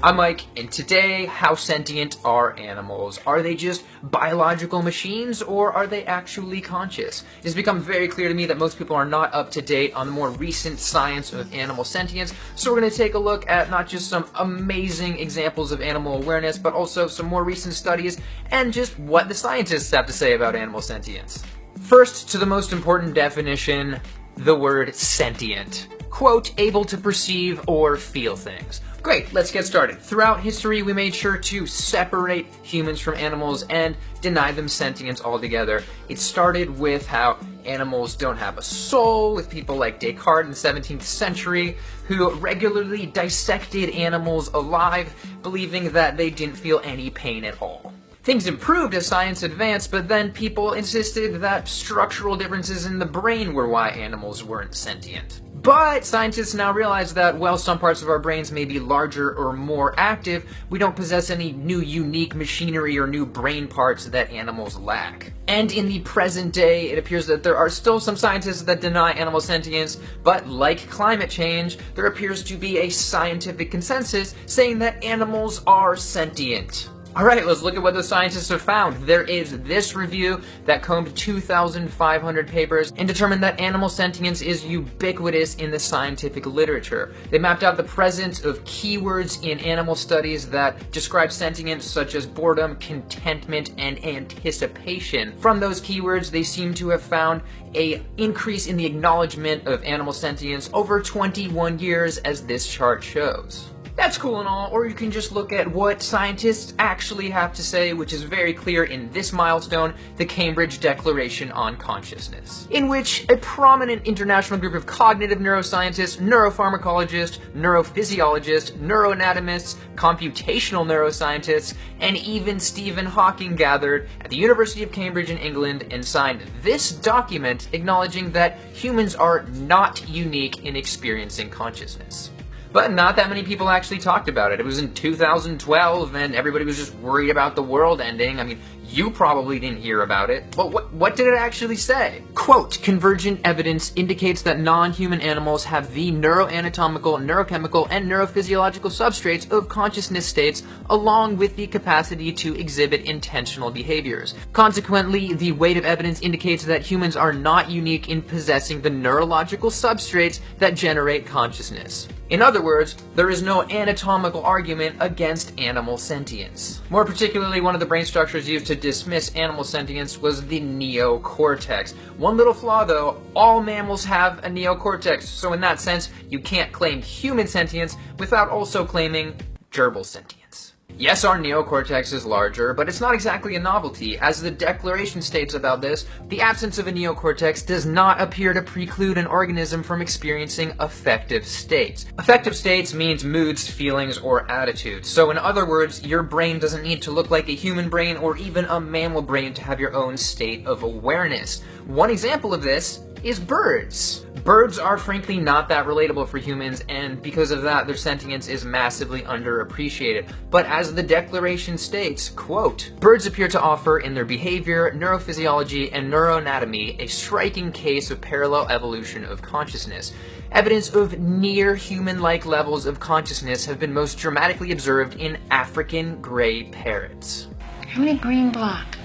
I'm Mike, and today, how sentient are animals? Are they just biological machines, or are they actually conscious? It's become very clear to me that most people are not up to date on the more recent science of animal sentience, so we're going to take a look at not just some amazing examples of animal awareness, but also some more recent studies, and just what the scientists have to say about animal sentience. First, to the most important definition, the word sentient. Quote, able to perceive or feel things. Great, let's get started. Throughout history, we made sure to separate humans from animals and deny them sentience altogether. It started with how animals don't have a soul, with people like Descartes in the 17th century, who regularly dissected animals alive, believing that they didn't feel any pain at all. Things improved as science advanced, but then people insisted that structural differences in the brain were why animals weren't sentient. But scientists now realize that while some parts of our brains may be larger or more active, we don't possess any new unique machinery or new brain parts that animals lack. And in the present day, it appears that there are still some scientists that deny animal sentience, but like climate change, there appears to be a scientific consensus saying that animals are sentient. Alright, let's look at what the scientists have found. There is this review that combed 2,500 papers and determined that animal sentience is ubiquitous in the scientific literature. They mapped out the presence of keywords in animal studies that describe sentience, such as boredom, contentment, and anticipation. From those keywords, they seem to have found an increase in the acknowledgement of animal sentience over 21 years, as this chart shows. That's cool and all, or you can just look at what scientists actually have to say, which is very clear in this milestone, the Cambridge Declaration on Consciousness, in which a prominent international group of cognitive neuroscientists, neuropharmacologists, neurophysiologists, neuroanatomists, computational neuroscientists, and even Stephen Hawking gathered at the University of Cambridge in England and signed this document acknowledging that humans are not unique in experiencing consciousness. But not that many people actually talked about it. It was in 2012, and everybody was just worried about the world ending. I mean, you probably didn't hear about it. But what did it actually say? Quote, convergent evidence indicates that non-human animals have the neuroanatomical, neurochemical, and neurophysiological substrates of consciousness states, along with the capacity to exhibit intentional behaviors. Consequently, the weight of evidence indicates that humans are not unique in possessing the neurological substrates that generate consciousness. In other words, there is no anatomical argument against animal sentience. More particularly, one of the brain structures used to dismiss animal sentience was the neocortex. One little flaw though, all mammals have a neocortex, so in that sense, you can't claim human sentience without also claiming gerbil sentience. Yes, our neocortex is larger, but it's not exactly a novelty. As the Declaration states about this, the absence of a neocortex does not appear to preclude an organism from experiencing affective states. Affective states means moods, feelings, or attitudes. So in other words, your brain doesn't need to look like a human brain or even a mammal brain to have your own state of awareness. One example of this is birds. Birds are frankly not that relatable for humans, and because of that, their sentience is massively underappreciated. But as the Declaration states, quote, birds appear to offer in their behavior, neurophysiology, and neuroanatomy a striking case of parallel evolution of consciousness. Evidence of near human-like levels of consciousness have been most dramatically observed in African gray parrots. How many green block?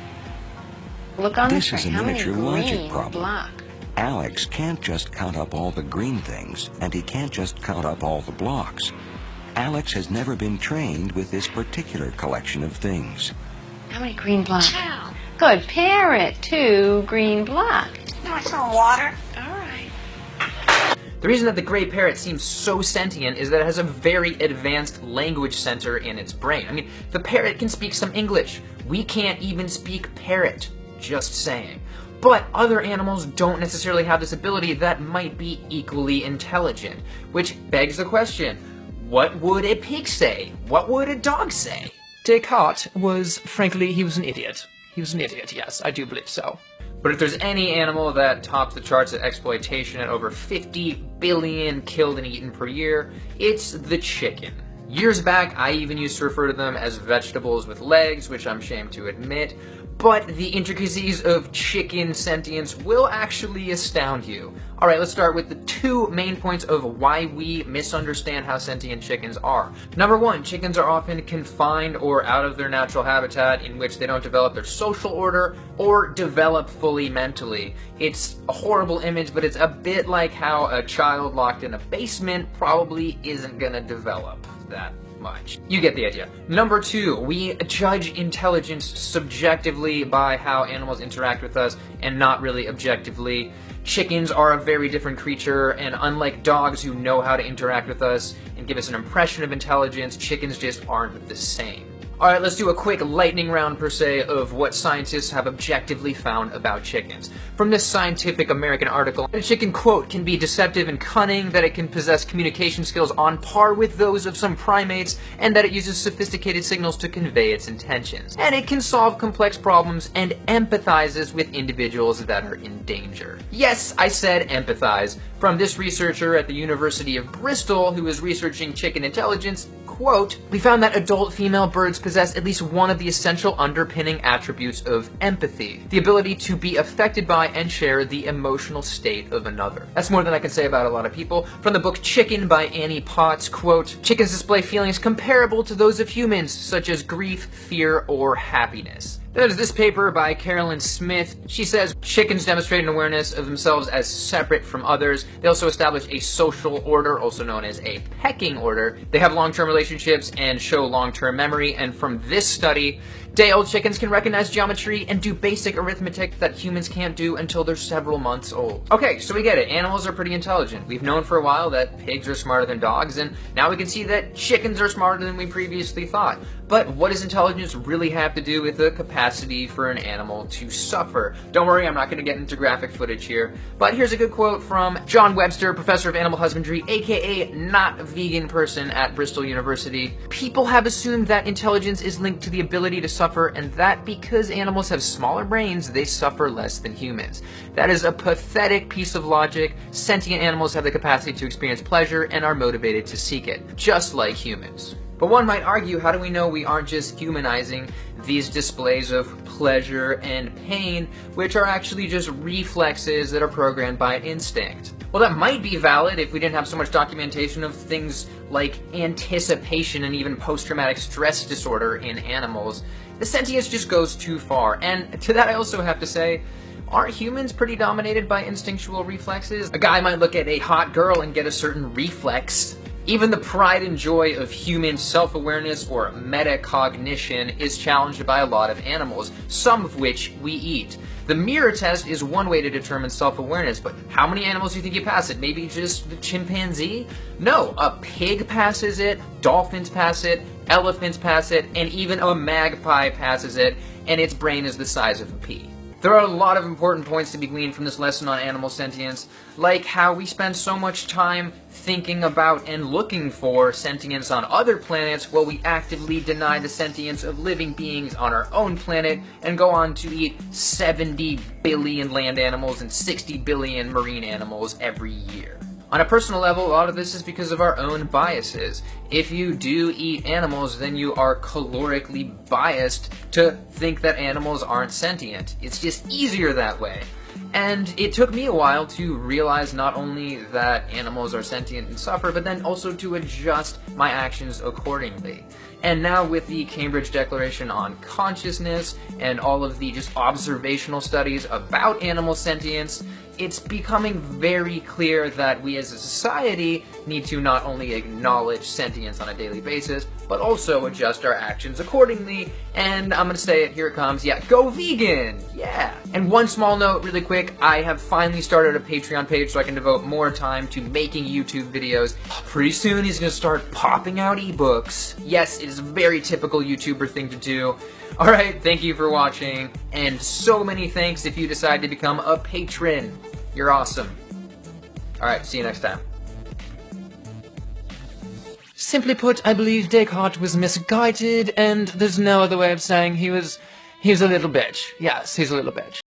Look on the This screen. is a How many miniature logic green problem. block? Alex can't just count up all the green things, and he can't just count up all the blocks. Alex has never been trained with this particular collection of things. How many green block? Good. Parrot. 2 green block. You want some water? All right. The reason that the gray parrot seems so sentient is that it has a very advanced language center in its brain. I mean, the parrot can speak some English. We can't even speak parrot. Just saying. But other animals don't necessarily have this ability that might be equally intelligent. Which begs the question, what would a pig say? What would a dog say? Descartes was, frankly, he was an idiot. He was an idiot, yes, I do believe so. But if there's any animal that tops the charts at exploitation at over 50 billion killed and eaten per year, it's the chicken. Years back, I even used to refer to them as vegetables with legs, which I'm ashamed to admit, but the intricacies of chicken sentience will actually astound you. Alright, let's start with the two main points of why we misunderstand how sentient chickens are. Number one, chickens are often confined or out of their natural habitat in which they don't develop their social order or develop fully mentally. It's a horrible image, but it's a bit like how a child locked in a basement probably isn't gonna develop that much. You get the idea. Number two, we judge intelligence subjectively by how animals interact with us and not really objectively. Chickens are a very different creature, and unlike dogs who know how to interact with us and give us an impression of intelligence, chickens just aren't the same. Alright, let's do a quick lightning round per se of what scientists have objectively found about chickens. From this Scientific American article, a chicken, quote, can be deceptive and cunning, that it can possess communication skills on par with those of some primates, and that it uses sophisticated signals to convey its intentions. And it can solve complex problems and empathizes with individuals that are in danger. Yes, I said empathize. From this researcher at the University of Bristol who is researching chicken intelligence, quote, we found that adult female birds possess at least one of the essential underpinning attributes of empathy, the ability to be affected by and share the emotional state of another. That's more than I can say about a lot of people. From the book Chicken by Annie Potts, quote, chickens display feelings comparable to those of humans, such as grief, fear, or happiness. There's this paper by Carolyn Smith. She says chickens demonstrate an awareness of themselves as separate from others. They also establish a social order, also known as a pecking order. They have long-term relationships and show long-term memory. And from this study, day-old chickens can recognize geometry and do basic arithmetic that humans can't do until they're several months old. Okay, so we get it. Animals are pretty intelligent. We've known for a while that pigs are smarter than dogs, and now we can see that chickens are smarter than we previously thought. But what does intelligence really have to do with the capacity for an animal to suffer? Don't worry, I'm not going to get into graphic footage here. But here's a good quote from John Webster, professor of animal husbandry, aka not vegan person at Bristol University. People have assumed that intelligence is linked to the ability to suffer, and that because animals have smaller brains, they suffer less than humans. That is a pathetic piece of logic. Sentient animals have the capacity to experience pleasure and are motivated to seek it, just like humans. But one might argue, how do we know we aren't just humanizing these displays of pleasure and pain, which are actually just reflexes that are programmed by instinct? Well, that might be valid if we didn't have so much documentation of things like anticipation and even post-traumatic stress disorder in animals. The sentience just goes too far, and to that I also have to say, aren't humans pretty dominated by instinctual reflexes? A guy might look at a hot girl and get a certain reflex. Even the pride and joy of human self-awareness or metacognition is challenged by a lot of animals, some of which we eat. The mirror test is one way to determine self-awareness, but how many animals do you think you pass it? Maybe just the chimpanzee? No, a pig passes it, dolphins pass it, elephants pass it, and even a magpie passes it, and its brain is the size of a pea. There are a lot of important points to be gleaned from this lesson on animal sentience, like how we spend so much time thinking about and looking for sentience on other planets while we actively deny the sentience of living beings on our own planet and go on to eat 70 billion land animals and 60 billion marine animals every year. On a personal level, a lot of this is because of our own biases. If you do eat animals, then you are calorically biased to think that animals aren't sentient. It's just easier that way. And it took me a while to realize not only that animals are sentient and suffer, but then also to adjust my actions accordingly. And now with the Cambridge Declaration on Consciousness and all of the just observational studies about animal sentience, it's becoming very clear that we as a society need to not only acknowledge sentience on a daily basis, but also adjust our actions accordingly. And I'm gonna say it, here it comes, yeah, go vegan, yeah! And one small note really quick, I have finally started a Patreon page so I can devote more time to making YouTube videos. Pretty soon he's gonna start popping out ebooks. Yes, it is a very typical YouTuber thing to do. Alright, thank you for watching, and so many thanks if you decide to become a patron. You're awesome. Alright, see you next time. Simply put, I believe Descartes was misguided, and there's no other way of saying he was a little bitch. Yes, he's a little bitch.